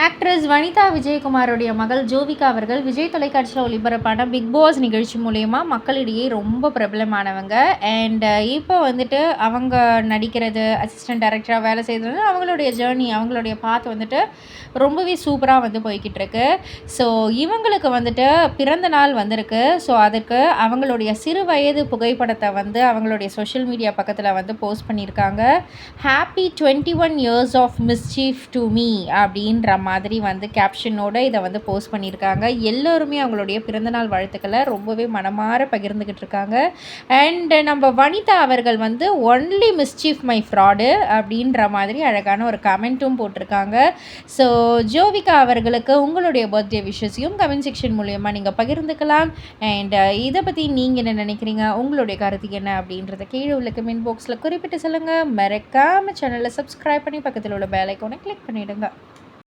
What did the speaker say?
Actress Vanitha விஜயகுமாரோடைய மகள் ஜோவிகா அவர்கள் விஜய் தொலைக்காட்சியில் ஒளிபரப்பான பிக் பாஸ் நிகழ்ச்சி மூலயமா மக்களிடையே ரொம்ப பிரபலமானவங்க. அண்ட் இப்போ வந்துட்டு அவங்க நடிக்கிறது, அசிஸ்டன்ட் டைரக்டராக வேலை செய்கிறது, அவங்களுடைய ஜேர்னி, அவங்களுடைய பாத் வந்துட்டு ரொம்பவே சூப்பராக வந்து போய்கிட்டு இருக்கு. ஸோ இவங்களுக்கு வந்துட்டு பிறந்த நாள் வந்திருக்கு. ஸோ அதுக்கு அவங்களுடைய சிறு வயது புகைப்படத்தை வந்து அவங்களுடைய சோஷியல் மீடியா பக்கத்தில் வந்து போஸ்ட் பண்ணியிருக்காங்க. Happy 21 years of mischief to me அப்படின்ற மாதிரி வந்து கேப்ஷனோட இதை வந்து போஸ்ட் பண்ணியிருக்காங்க. எல்லோருமே அவங்களுடைய பிறந்தநாள் வாழ்த்துக்களை ரொம்பவே மனமாற பகிர்ந்துக்கிட்டு இருக்காங்க. அண்ட் நம்ம வனிதா அவர்கள் வந்து ஒன்லி மிஸ்சீஃப் மை ஃப்ராடு அப்படின்ற மாதிரி அழகான ஒரு கமெண்ட்டும் போட்டிருக்காங்க. ஸோ ஜோவிகா அவர்களுக்கு உங்களுடைய பர்த்டே விஷஸையும் கமெண்ட் செக்ஷன் மூலயமா நீங்கள் பகிர்ந்துக்கலாம். அண்ட் இதை பற்றி நீங்கள் என்ன நினைக்கிறீங்க, உங்களுடைய கருத்து என்ன அப்படின்றத கீழே உள்ள கமெண்ட் பாக்ஸில் குறிப்பிட்டு சொல்லுங்கள். மறக்காமல் சேனலை சப்ஸ்கிரைப் பண்ணி பக்கத்தில் உள்ள பெல் ஐக்கானை கிளிக் பண்ணிவிடுங்க.